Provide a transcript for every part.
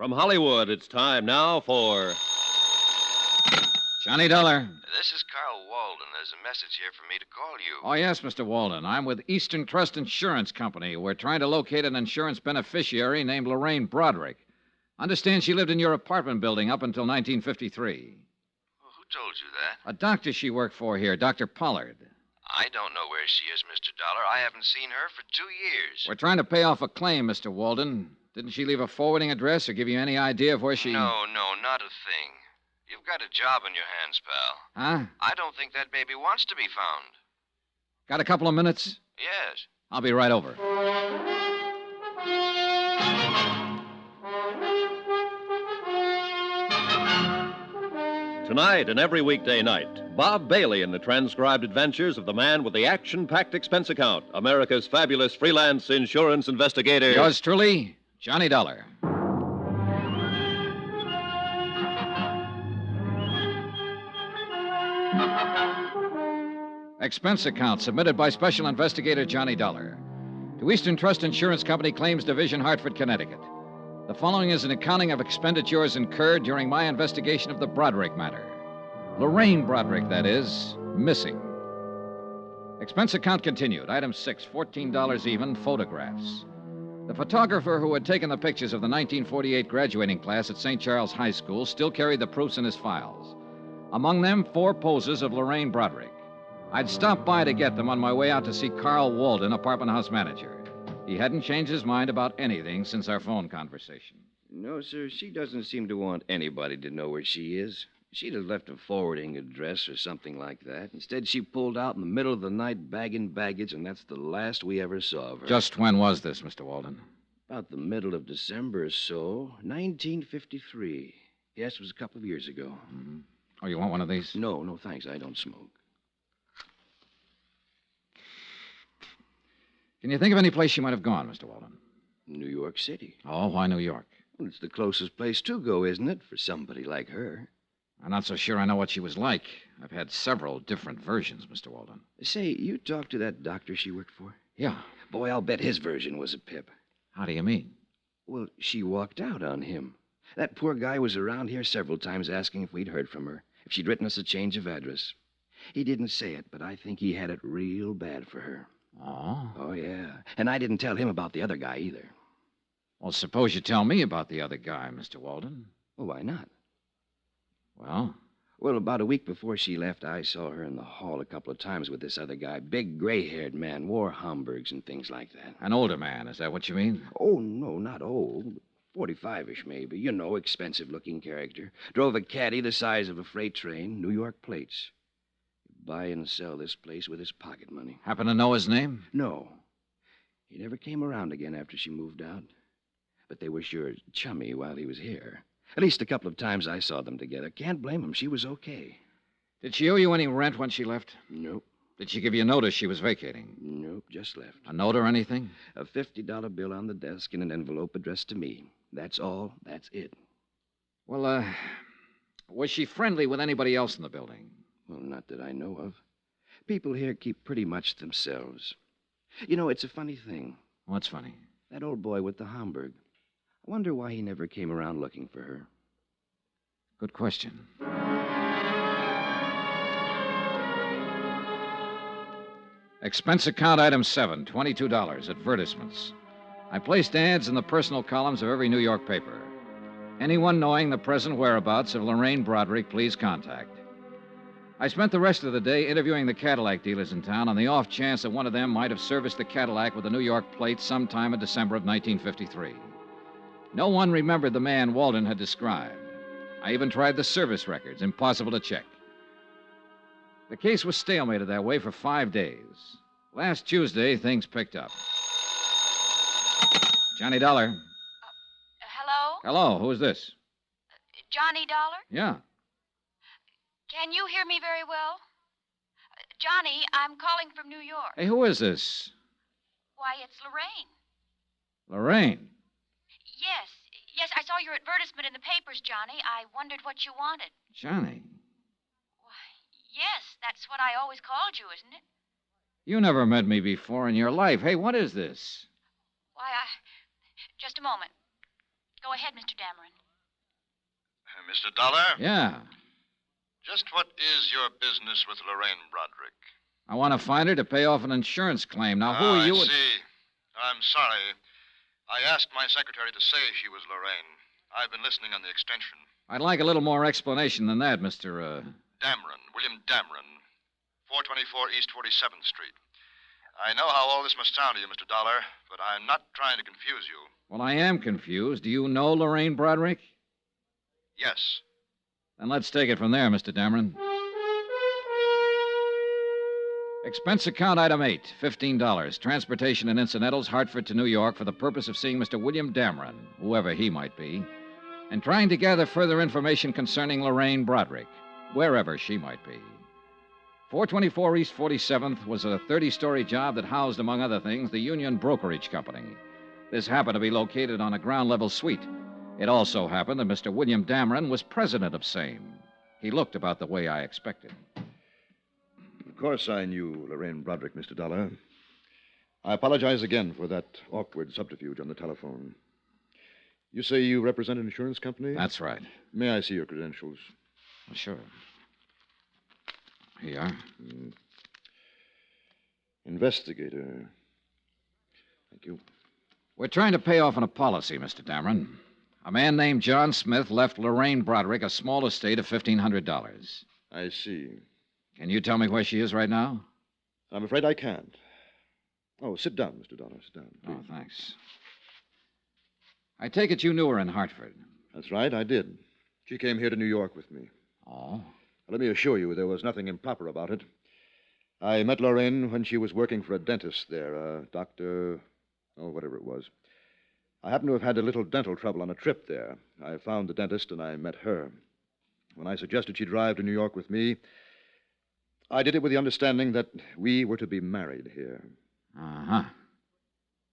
From Hollywood, it's time now for Johnny Dollar. This is Carl Walden. There's a message here for me to call you. Oh, yes, Mr. Walden. I'm with Eastern Trust Insurance Company. We're trying to locate an insurance beneficiary named Lorraine Broderick. Understand she lived in your apartment building up until 1953. Well, who told you that? A doctor she worked for here, Dr. Pollard. I don't know where she is, Mr. Dollar. I haven't seen her for 2 years. We're trying to pay off a claim, Mr. Walden. Didn't she leave a forwarding address or give you any idea of where she... No, not a thing. You've got a job on your hands, pal. Huh? I don't think that baby wants to be found. Got a couple of minutes? Yes. I'll be right over. Tonight and every weekday night, Bob Bailey in the transcribed adventures of the man with the action-packed expense account, America's fabulous freelance insurance investigator. Yours truly, Johnny Dollar. Expense account submitted by Special Investigator Johnny Dollar to Eastern Trust Insurance Company Claims Division, Hartford, Connecticut. The following is an accounting of expenditures incurred during my investigation of the Broderick matter. Lorraine Broderick, that is, missing. Expense account continued. Item 6, $14 even, photographs. The photographer who had taken the pictures of the 1948 graduating class at St. Charles High School still carried the proofs in his files. Among them, 4 poses of Lorraine Broderick. I'd stopped by to get them on my way out to see Carl Walden, apartment house manager. He hadn't changed his mind about anything since our phone conversation. No, sir, she doesn't seem to want anybody to know where she is. She'd have left a forwarding address or something like that. Instead, she pulled out in the middle of the night bagging baggage, and that's the last we ever saw of her. Just when was this, Mr. Walden? About the middle of December or so, 1953. Yes, it was a couple of years ago. Mm-hmm. Oh, you want one of these? No, thanks. I don't smoke. Can you think of any place she might have gone, Mr. Walden? New York City. Oh, why New York? Well, it's the closest place to go, isn't it, for somebody like her? I'm not so sure I know what she was like. I've had several different versions, Mr. Walden. Say, you talked to that doctor she worked for? Yeah. Boy, I'll bet his version was a pip. How do you mean? Well, she walked out on him. That poor guy was around here several times asking if we'd heard from her, if she'd written us a change of address. He didn't say it, but I think he had it real bad for her. Oh? Oh, yeah. And I didn't tell him about the other guy either. Well, suppose you tell me about the other guy, Mr. Walden. Well, why not? Well? Well, about a week before she left, I saw her in the hall a couple of times with this other guy. Big, gray-haired man, wore Homburgs and things like that. An older man, is that what you mean? Oh, no, not old. 45-ish, maybe. You know, expensive-looking character. Drove a caddy the size of a freight train, New York plates. Buy and sell this place with his pocket money. Happen to know his name? No. He never came around again after she moved out. But they were sure chummy while he was here. At least a couple of times I saw them together. Can't blame him. She was okay. Did she owe you any rent when she left? Nope. Did she give you notice she was vacating? Nope, just left. A note or anything? A $50 bill on the desk in an envelope addressed to me. That's all. That's it. Well, was she friendly with anybody else in the building? Well, not that I know of. People here keep pretty much to themselves. You know, it's a funny thing. What's funny? That old boy with the Homburg. I wonder why he never came around looking for her. Good question. Expense account item 7, $22, advertisements. I placed ads in the personal columns of every New York paper. Anyone knowing the present whereabouts of Lorraine Broderick, please contact. I spent the rest of the day interviewing the Cadillac dealers in town on the off chance that one of them might have serviced the Cadillac with a New York plate sometime in December of 1953. No one remembered the man Walden had described. I even tried the service records. Impossible to check. The case was stalemated that way for 5 days. Last Tuesday, things picked up. Johnny Dollar. Hello? Hello, who is this? Johnny Dollar? Yeah. Can you hear me very well? Johnny, I'm calling from New York. Hey, who is this? Why, it's Lorraine. Lorraine. Yes, I saw your advertisement in the papers, Johnny. I wondered what you wanted. Johnny. Why, yes, that's what I always called you, isn't it? You never met me before in your life. Hey, what is this? Why, just a moment. Go ahead, Mr. Dameron. Mr. Dollar? Yeah. Just what is your business with Lorraine Broderick? I want to find her to pay off an insurance claim. Now, who are you? I see. I'm sorry. I asked my secretary to say she was Lorraine. I've been listening on the extension. I'd like a little more explanation than that, Mr. Dameron, William Dameron, 424 East 47th Street. I know how all this must sound to you, Mr. Dollar, but I'm not trying to confuse you. Well, I am confused. Do you know Lorraine Broderick? Yes. Then let's take it from there, Mr. Dameron. Expense account item 8, $15. Transportation and incidentals, Hartford to New York, for the purpose of seeing Mr. William Dameron, whoever he might be, and trying to gather further information concerning Lorraine Broderick, wherever she might be. 424 East 47th was a 30-story job that housed, among other things, the Union Brokerage Company. This happened to be located on a ground-level suite. It also happened that Mr. William Dameron was president of same. He looked about the way I expected. Of course I knew Lorraine Broderick, Mr. Dollar. I apologize again for that awkward subterfuge on the telephone. You say you represent an insurance company? That's right. May I see your credentials? Well, sure. Here you are. Investigator. Thank you. We're trying to pay off on a policy, Mr. Dameron. A man named John Smith left Lorraine Broderick a small estate of $1,500. I see. Can you tell me where she is right now? I'm afraid I can't. Oh, sit down, Mr. Dollar. Sit down, please. Oh, thanks. I take it you knew her in Hartford. That's right, I did. She came here to New York with me. Oh? Let me assure you there was nothing improper about it. I met Lorraine when she was working for a dentist there, Dr. Oh, whatever it was. I happened to have had a little dental trouble on a trip there. I found the dentist and I met her. When I suggested she drive to New York with me, I did it with the understanding that we were to be married here. Uh-huh.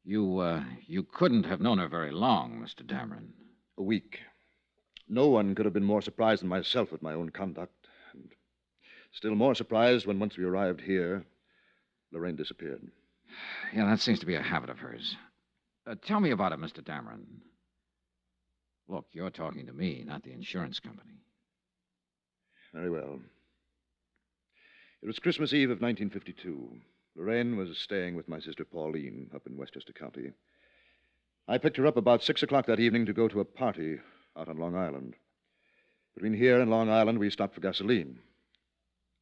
You couldn't have known her very long, Mr. Dameron. A week. No one could have been more surprised than myself at my own conduct. And still more surprised when once we arrived here, Lorraine disappeared. Yeah, that seems to be a habit of hers. Tell me about it, Mr. Dameron. Look, you're talking to me, not the insurance company. Very well. It was Christmas Eve of 1952. Lorraine was staying with my sister Pauline up in Westchester County. I picked her up about 6 o'clock that evening to go to a party out on Long Island. Between here and Long Island, we stopped for gasoline.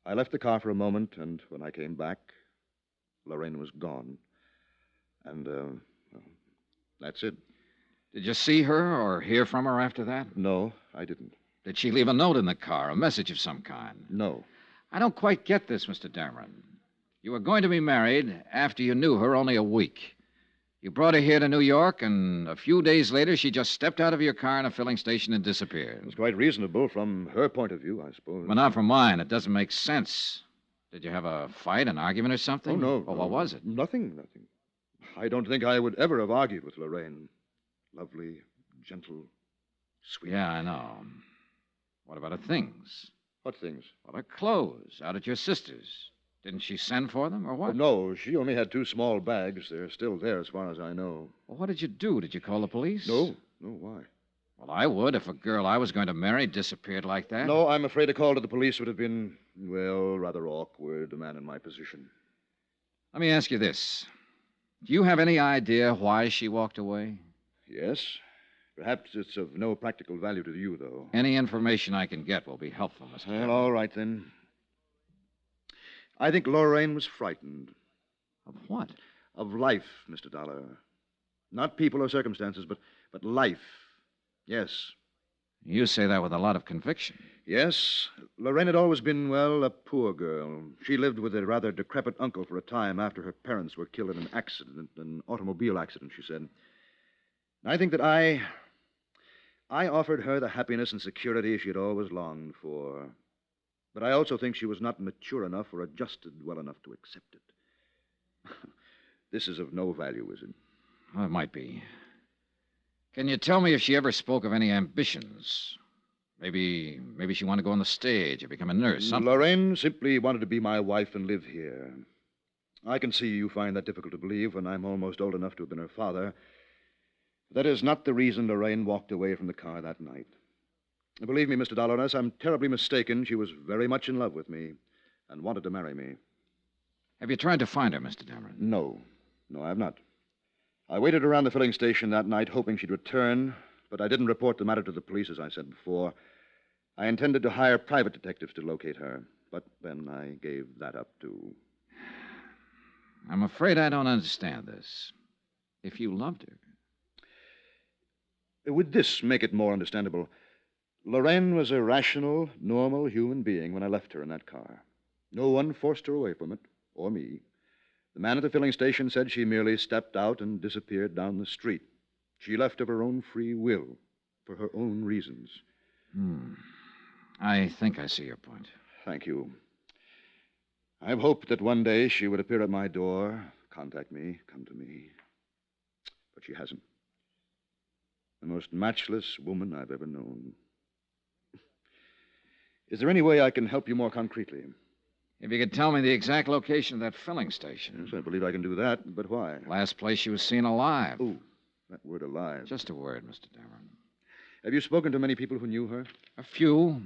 I left the car for a moment, and when I came back, Lorraine was gone. And, well, that's it. Did you see her or hear from her after that? No, I didn't. Did she leave a note in the car, a message of some kind? No. I don't quite get this, Mr. Dameron. You were going to be married after you knew her only a week. You brought her here to New York, and a few days later, she just stepped out of your car in a filling station and disappeared. It was quite reasonable from her point of view, I suppose. But not from mine. It doesn't make sense. Did you have a fight, an argument or something? Oh, no. Well, what was it? Nothing. I don't think I would ever have argued with Lorraine. Lovely, gentle, sweet. Yeah, I know. What about her things? What things? Well, her clothes out at your sister's. Didn't she send for them, or what? Oh, no, she only had 2 small bags. They're still there as far as I know. Well, what did you do? Did you call the police? No, why? Well, I would if a girl I was going to marry disappeared like that. No, I'm afraid a call to the police would have been, well, rather awkward, a man in my position. Let me ask you this. Do you have any idea why she walked away? Yes. Perhaps it's of no practical value to you, though. Any information I can get will be helpful, Mr. Well, all right, then. I think Lorraine was frightened. Of what? Of life, Mr. Dollar. Not people or circumstances, but life. Yes. You say that with a lot of conviction. Yes. Lorraine had always been, well, a poor girl. She lived with a rather decrepit uncle for a time after her parents were killed in an automobile accident, she said. I think that I offered her the happiness and security she had always longed for. But I also think she was not mature enough or adjusted well enough to accept it. This is of no value, is it? Well, it might be. Can you tell me if she ever spoke of any ambitions? Maybe she wanted to go on the stage or become a nurse, something. Lorraine simply wanted to be my wife and live here. I can see you find that difficult to believe when I'm almost old enough to have been her father. That is not the reason Lorraine walked away from the car that night. Believe me, Mr. Dollar, unless I'm terribly mistaken, she was very much in love with me and wanted to marry me. Have you tried to find her, Mr. Dameron? No. No, I have not. I waited around the filling station that night hoping she'd return, but I didn't report the matter to the police, as I said before. I intended to hire private detectives to locate her, but then I gave that up, too. I'm afraid I don't understand this. If you loved her... Would this make it more understandable? Lorraine was a rational, normal human being when I left her in that car. No one forced her away from it, or me. The man at the filling station said she merely stepped out and disappeared down the street. She left of her own free will, for her own reasons. I think I see your point. Thank you. I've hoped that one day she would appear at my door, contact me, come to me. But she hasn't. The most matchless woman I've ever known. Is there any way I can help you more concretely? If you could tell me the exact location of that filling station. Yes, I believe I can do that, but why? Last place she was seen alive. Oh, that word alive. Just a word, Mr. Dameron. Have you spoken to many people who knew her? A few.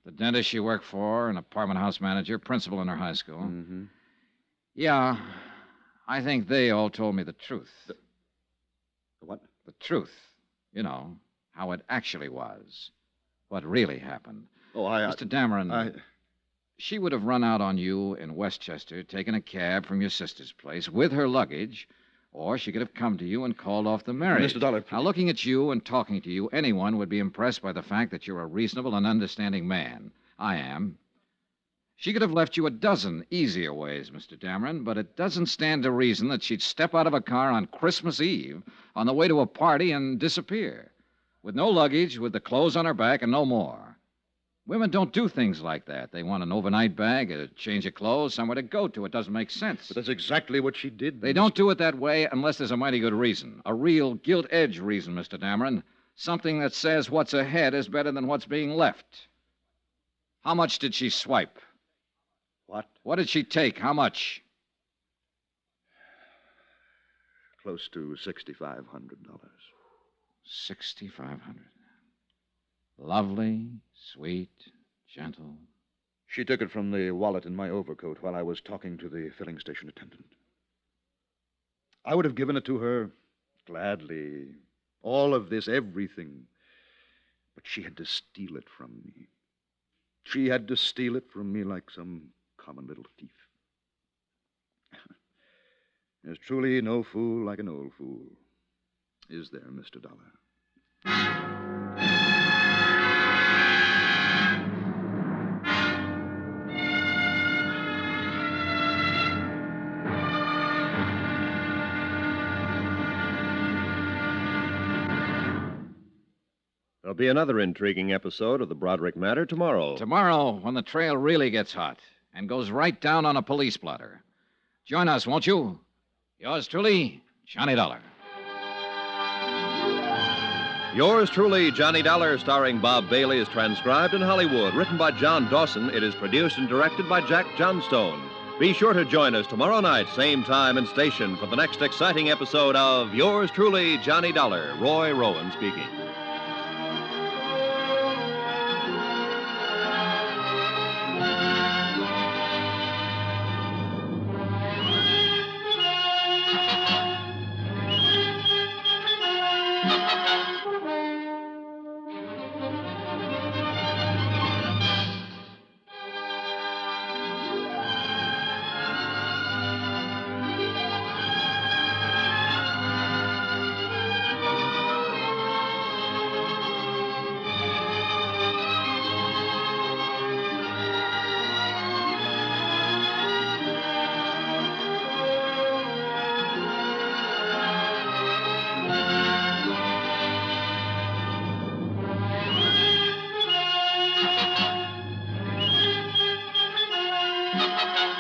The dentist she worked for, an apartment house manager, principal in her high school. Mm-hmm. Yeah, I think they all told me the truth. The what? The truth. You know, how it actually was. What really happened. Oh, Mr. Dameron, she would have run out on you in Westchester, taken a cab from your sister's place with her luggage, or she could have come to you and called off the marriage. Mr. Dollar, Now, looking at you and talking to you, anyone would be impressed by the fact that you're a reasonable and understanding man. I am. She could have left you a dozen easier ways, Mr. Dameron, but it doesn't stand to reason that she'd step out of a car on Christmas Eve on the way to a party and disappear. With no luggage, with the clothes on her back, and no more. Women don't do things like that. They want an overnight bag, a change of clothes, somewhere to go to. It doesn't make sense. But that's exactly what she did. They don't do it that way unless there's a mighty good reason. A real gilt-edged reason, Mr. Dameron. Something that says what's ahead is better than what's being left. How much did she swipe? What? What did she take? How much? Close to $6,500. $6,500. Lovely, sweet, gentle. She took it from the wallet in my overcoat while I was talking to the filling station attendant. I would have given it to her gladly. All of this, everything. But she had to steal it from me. She had to steal it from me like some common little thief. There's truly no fool like an old fool. Is there, Mr. Dollar? There'll be another intriguing episode of the Broderick matter tomorrow. Tomorrow, when the trail really gets hot and goes right down on a police blotter. Join us, won't you? Yours truly, Johnny Dollar. Yours truly, Johnny Dollar, starring Bob Bailey, is transcribed in Hollywood. Written by John Dawson, it is produced and directed by Jack Johnstone. Be sure to join us tomorrow night, same time and station, for the next exciting episode of Yours truly, Johnny Dollar. Roy Rowan speaking. Thank you.